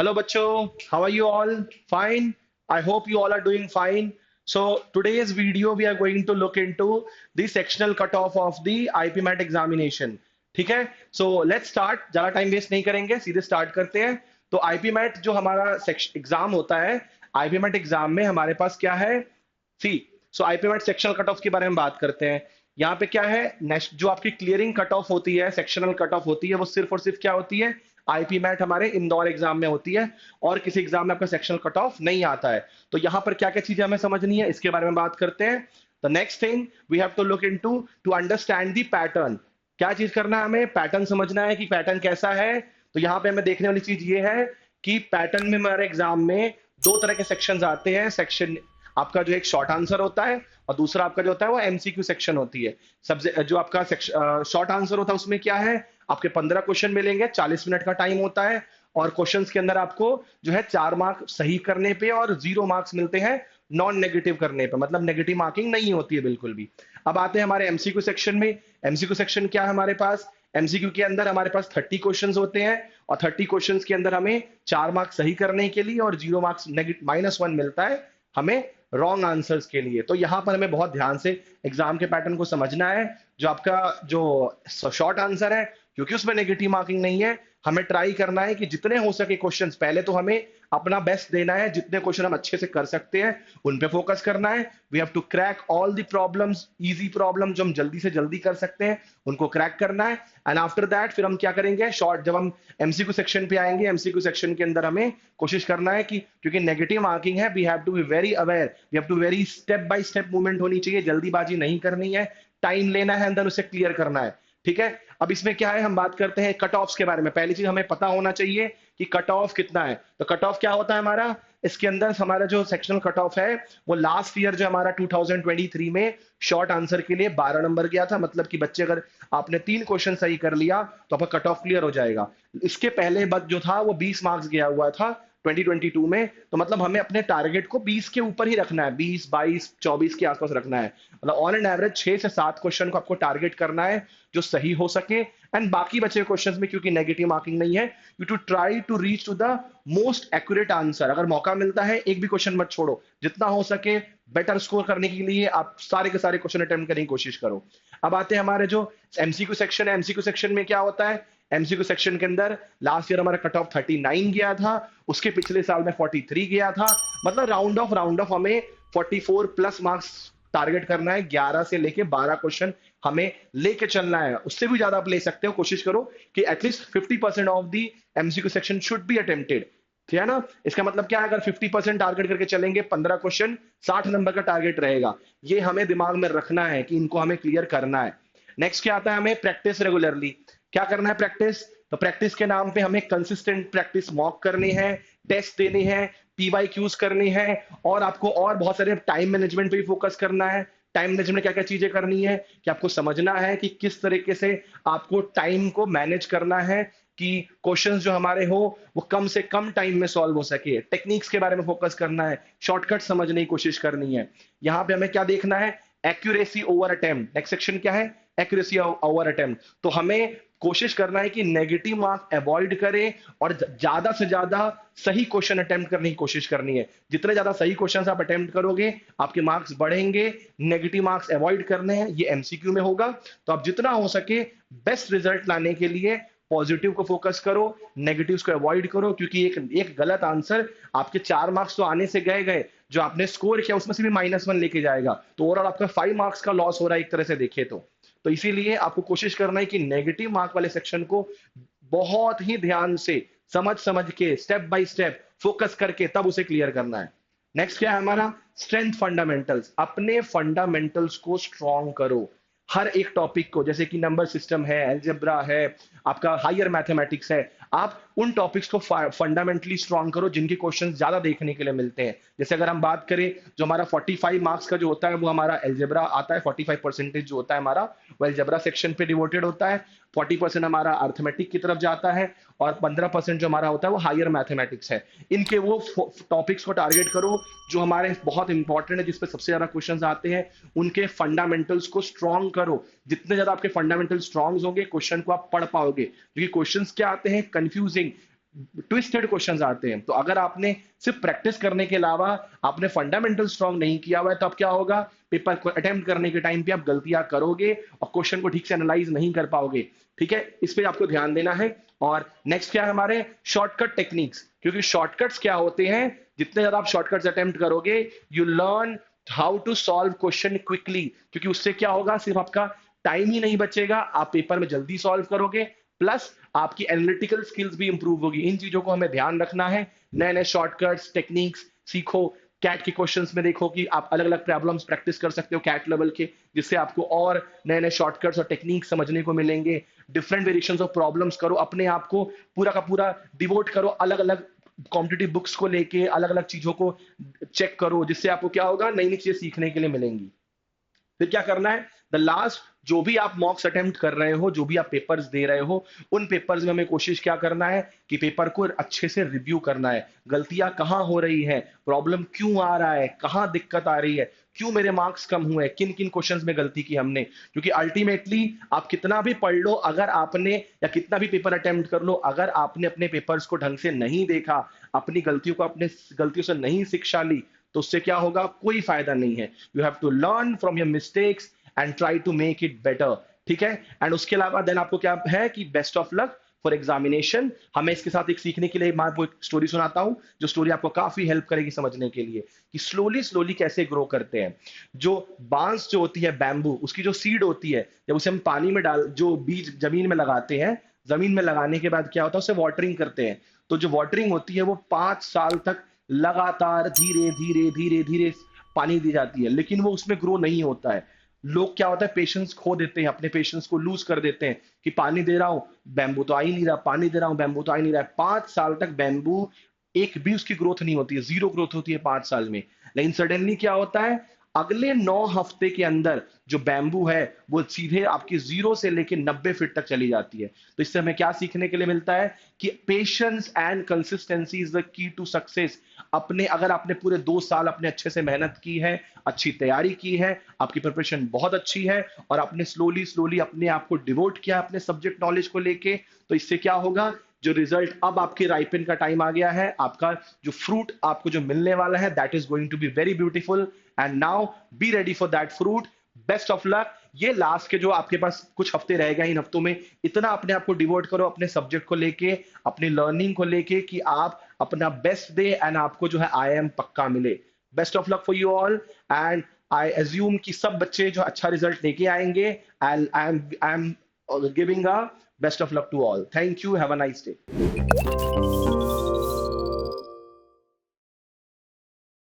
Hello, Bacho. How are you all? Fine. I hope you all are doing fine. So today's video we are going to look into the sectional cutoff of the IPMAT examination. ठीक है? So let's start. ज़्यादा time waste नहीं करेंगे, सीधे start करते हैं. तो IPMAT जो हमारा एग्जाम होता है, IPMAT एग्जाम में हमारे पास क्या है? सी. सो IPMAT सेक्शनल कट ऑफ के बारे में बात करते हैं. यहाँ पे क्या है? जो आपकी क्लियरिंग कट ऑफ होती है, सेक्शनल कट ऑफ होती है, वो सिर्फ और सिर्फ क्या होती है? आईपीमैट हमारे इंदौर एग्जाम में होती है और किसी एग्जाम में आपका सेक्शनल कट ऑफ नहीं आता है. तो यहां पर क्या क्या चीजें हमें समझनी है इसके बारे में बात करते हैं. The next thing we have to look into to understand the pattern. क्या चीज करना है? हमें पैटर्न समझना है कि पैटर्न कैसा है. तो यहाँ पे हमें देखने वाली चीज ये है कि पैटर्न में हमारे एग्जाम में दो तरह के सेक्शन आते हैं. सेक्शन आपका जो एक शॉर्ट आंसर होता है और दूसरा आपका जो होता है वो एमसीक्यू सेक्शन होती है. सबसे जो आपका शॉर्ट आंसर होता है उसमें क्या है? आपके 15 क्वेश्चन मिलेंगे, 40 मिनट का टाइम होता है और क्वेश्चंस के अंदर आपको जो है 4 मार्क्स सही करने पे और 0 मार्क्स मिलते हैं नॉन नेगेटिव करने पे. मतलब नेगेटिव मार्किंग नहीं होती है बिल्कुल भी. अब आते हैं हमारे एमसीक्यू सेक्शन में. एमसीक्यू सेक्शन क्या है हमारे पास? एमसीक्यू के अंदर हमारे पास 30 क्वेश्चंस होते हैं और 30 क्वेश्चंस के अंदर हमें 4 मार्क्स सही करने के लिए और 0 मार्क्स -1 मिलता है हमें रॉन्ग आंसर्स के लिए. तो यहां पर हमें बहुत ध्यान से एग्जाम के पैटर्न को समझना है. जो आपका जो शॉर्ट आंसर है, क्योंकि उसमें नेगेटिव मार्किंग नहीं है, हमें ट्राई करना है कि जितने हो सके क्वेश्चंस, पहले तो हमें अपना बेस्ट देना है. जितने क्वेश्चन हम अच्छे से कर सकते हैं उन पे फोकस करना है. We have to crack all the problems. Easy problem जो हम जल्दी से जल्दी कर सकते हैं उनको क्रैक करना है. एंड आफ्टर दैट फिर हम क्या करेंगे? शॉर्ट जब हम एमसीक्यू सेक्शन पे आएंगे, एमसीक्यू सेक्शन के अंदर हमें कोशिश करना है कि क्योंकि नेगेटिव मार्किंग है, we have to be very aware. We have to very step by step movement होनी चाहिए. जल्दीबाजी नहीं करनी है, टाइम लेना है, अंदर उसे क्लियर करना है. ठीक है. अब इसमें क्या है, हम बात करते हैं कट ऑफ्स के बारे में. पहली चीज हमें पता होना चाहिए कि कट ऑफ कितना है. तो कट ऑफ क्या होता है हमारा? इसके अंदर हमारा जो सेक्शनल कट ऑफ है वो लास्ट ईयर जो हमारा 2023 में शॉर्ट आंसर के लिए 12 नंबर गया था. मतलब कि बच्चे अगर आपने 3 क्वेश्चन सही कर लिया तो आपका कट ऑफ क्लियर हो जाएगा. इसके पहले बच जो था वो 20 मार्क्स गया हुआ था 2022 में. तो मतलब हमें अपने टारगेट को 20 के ऊपर ही रखना है, 20 22 24 के आसपास रखना है. मतलब ऑन एन एवरेज 6 से 7 क्वेश्चन को आपको टारगेट करना है जो सही हो सके. एंड बाकी बचे क्वेश्चंस में क्योंकि नेगेटिव मार्किंग नहीं है, you to try to reach to the most accurate answer. अगर मौका मिलता है एक भी क्वेश्चन मत छोड़ो. जितना हो सके बेटर स्कोर करने के लिए आप सारे के सारे क्वेश्चन अटेम्प्ट करने की कोशिश करो. अब आते हैं हमारे जो एमसीक्यू सेक्शन है. एमसीक्यू सेक्शन में क्या होता है? एमसीक्यू सेक्शन के अंदर लास्ट ईयर हमारा कट ऑफ 39 गया था, उसके पिछले साल में 43 गया था. मतलब राउंड ऑफ हमें 44 प्लस मार्क्स टारगेट करना है. 11 से लेके 12 क्वेश्चन हमें लेके चलना है. उससे भी ज्यादा आप ले सकते हो. कोशिश करो कि at least 50% of the MCQ section should be attempted. ठीक है ना? इसका मतलब क्या है? अगर 50% टारगेट करके चलेंगे, 15 क्वेश्चन 60 नंबर का टारगेट रहेगा. ये हमें दिमाग में रखना है कि इनको हमें क्लियर करना है. नेक्स्ट क्या आता है? हमें प्रैक्टिस रेगुलरली. क्या करना है? प्रैक्टिस. तो प्रैक्टिस के नाम पे हमें कंसिस्टेंट प्रैक्टिस मॉक करनी है, टेस्ट देने हैं, पीवाईक्यूज करनी है और आपको और बहुत सारे टाइम मैनेजमेंट पे भी फोकस करना है. टाइम मैनेजमेंट में क्या क्या चीजें करनी है कि आपको समझना है कि किस तरीके से आपको टाइम को मैनेज करना है कि क्वेश्चंस जो हमारे हो वो कम से कम टाइम में सॉल्व हो सके. टेक्निक्स के बारे में फोकस करना है, शॉर्टकट समझने की कोशिश करनी है. यहाँ पे हमें क्या देखना है? Accuracy over attempt. Next section क्या है? Accuracy over attempt. तो हमें कोशिश करना है कि नेगेटिव मार्क्स अवॉइड करें और ज्यादा से ज्यादा सही क्वेश्चन अटेम्प्ट करने की कोशिश करनी है. जितने ज्यादा सही क्वेश्चन आप अटेम्प्ट करोगे आपके मार्क्स बढ़ेंगे. नेगेटिव मार्क्स अवॉइड करने हैं, ये एमसीक्यू में होगा. तो आप जितना हो सके बेस्ट रिजल्ट लाने के लिए पॉजिटिव को फोकस करो, नेगेटिव्स को अवॉइड करो. क्योंकि एक गलत आंसर आपके 4 मार्क्स तो आने से गए गए, जो आपने स्कोर किया उसमें से भी -1 लेके जाएगा. तो ओवरऑल आपका 5 मार्क्स का लॉस हो रहा है एक तरह से देखे तो इसीलिए आपको कोशिश करना है कि नेगेटिव मार्क वाले सेक्शन को बहुत ही ध्यान से समझ समझ के स्टेप बाय स्टेप फोकस करके तब उसे क्लियर करना है. नेक्स्ट क्या है हमारा? Strength fundamentals. अपने फंडामेंटल्स को स्ट्रॉन्ग करो हर एक टॉपिक को. जैसे कि नंबर सिस्टम है, अलजेब्रा है, आपका हायर मैथमेटिक्स है. आप उन टॉपिक्स को फंडामेंटली स्ट्रॉन्ग करो जिनके क्वेश्चन ज्यादा देखने के लिए मिलते हैं. जैसे अगर हम बात करें जो हमारा 45 मार्क्स का जो होता है वो हमारा अलजेब्रा आता है. 45% जो होता है हमारा वो अलजेब्रा सेक्शन पे डिवोटेड होता है. 40% हमारा अर्थमेटिक की तरफ जाता है और 15% जो हमारा होता है वो हायर मैथमेटिक्स है. इनके वो टॉपिक्स को टारगेट करो जो हमारे बहुत इंपॉर्टेंट है, जिसपे सबसे ज्यादा क्वेश्चंस आते हैं. उनके फंडामेंटल्स को स्ट्रॉन्ग करो. जितने ज्यादा आपके फंडामेंटल स्ट्रॉन्ग होंगे क्वेश्चन को आप पढ़ पाओगे. क्योंकि क्वेश्चंस क्या आते हैं? कंफ्यूजिंग. ट्विस्टेड क्वेश्चंस आते हैं। तो अगर आपने सिर्फ प्रैक्टिस करने के अलावा आपने फंडामेंटल स्ट्रांग नहीं किया हुआ है, तो अब क्या होगा, पेपर को अटेम्प्ट करने के टाइम पे आप गलतियां करोगे और क्वेश्चन को ठीक से एनालाइज नहीं कर पाओगे। ठीक है, इस पे आपको ध्यान देना है। और नेक्स्ट क्या है हमारे, शॉर्टकट टेक्निक्स। क्योंकि शॉर्टकट्स क्या होते हैं, जितने ज्यादा आप शॉर्टकट्स अटेम्प्ट करोगे, you learn how to solve question quickly. क्योंकि उससे क्या होगा, सिर्फ आपका टाइम ही नहीं बचेगा, आप पेपर में जल्दी सॉल्व करोगे, प्लस आपकी एनालिटिकल स्किल्स भी इंप्रूव होगी। इन चीजों को हमें ध्यान रखना है। नए नए शॉर्टकट्स टेक्निक्स सीखो। कैट के क्वेश्चंस में देखो कि आप अलग अलग प्रॉब्लम्स प्रैक्टिस कर सकते हो कैट लेवल के, जिससे आपको और नए नए शॉर्टकट्स और टेक्निक्स समझने को मिलेंगे। डिफरेंट वेरिएशंस ऑफ प्रॉब्लम्स करो, अपने आप को पूरा का पूरा डिवोट करो अलग अलग कॉम्पिटिटिव बुक्स को लेके, अलग अलग चीजों को चेक करो, जिससे आपको क्या होगा, नई नई चीजें सीखने के लिए मिलेंगी। फिर क्या करना है, द लास्ट, जो भी आप मॉक्स अटेम्प्ट कर रहे हो, जो भी आप पेपर्स दे रहे हो, उन पेपर्स में हमें कोशिश क्या करना है कि पेपर को अच्छे से रिव्यू करना है। गलतियां कहाँ हो रही है, प्रॉब्लम क्यों आ रहा है, कहाँ दिक्कत आ रही है, क्यों मेरे मार्क्स कम हुए, किन किन क्वेश्चंस में गलती की हमने। क्योंकि अल्टीमेटली आप कितना भी पढ़ लो, अगर आपने, या कितना भी पेपर अटेम्प्ट कर लो, अगर आपने अपने पेपर्स को ढंग से नहीं देखा, अपनी गलतियों को, अपने गलतियों से नहीं शिक्षा ली, तो उससे क्या होगा, कोई फायदा नहीं है। You have to learn from your mistakes and try to make it better. ठीक है, एंड उसके अलावा देन आपको क्या है कि best of luck for examination. हमें इसके साथ एक सीखने के लिए मैं आपको एक स्टोरी सुनाता हूं, जो स्टोरी आपको काफी हेल्प करेगी समझने के लिए कि स्लोली स्लोली कैसे ग्रो करते हैं। जो बांस जो होती है, बैम्बू, उसकी जो सीड होती है, जब उसे हम पानी में डाल, जो बीज जमीन में लगाते हैं, जमीन में लगाने के बाद क्या होता है, उसे वाटरिंग करते हैं। तो जो वाटरिंग होती है वो 5 साल तक लगातार धीरे धीरे धीरे धीरे पानी दी जाती है, लेकिन वो उसमें ग्रो नहीं होता है। लोग क्या होता है, पेशेंस खो देते हैं, अपने पेशेंस को लूज कर देते हैं कि पानी दे रहा हूं, बैम्बू तो आ ही नहीं रहा, पानी दे रहा हूं, बैम्बू तो आ ही नहीं रहा है। 5 साल तक बैम्बू एक भी उसकी ग्रोथ नहीं होती है, जीरो ग्रोथ होती है 5 साल में। लेकिन सडनली क्या होता है, अगले 9 हफ्ते के अंदर जो बैम्बू है वो सीधे आपकी 0 से लेके 90 फीट तक चली जाती है। तो इससे हमें क्या सीखने के लिए मिलता है कि patience and consistency is the key to success. अपने, अगर आपने पूरे 2 साल अपने अच्छे से मेहनत की है, अच्छी तैयारी की है, आपकी प्रिपरेशन बहुत अच्छी है, और आपने स्लोली स्लोली अपने आप को डिवोट किया अपने सब्जेक्ट नॉलेज को लेके, तो इससे क्या होगा, जो रिजल्ट, अब आपके राइपन का टाइम आ गया है, आपका जो फ्रूट आपको जो मिलने वाला है, that is going to be very beautiful. And now be ready for that fruit. Best of luck. ये लास्ट के जो आपके पास कुछ हफ्ते रह गए, इन हफ्तों में इतना अपने आप को डिवोट करो अपने सब्जेक्ट को लेके, अपनी लर्निंग को लेके, कि आप अपना बेस्ट दे एंड आपको जो है IIM पक्का मिले। Best of luck for you all, and I assume कि सब बच्चे जो अच्छा रिजल्ट लेके आएंगे। And I am giving a best of luck to all. Thank you, have a nice day.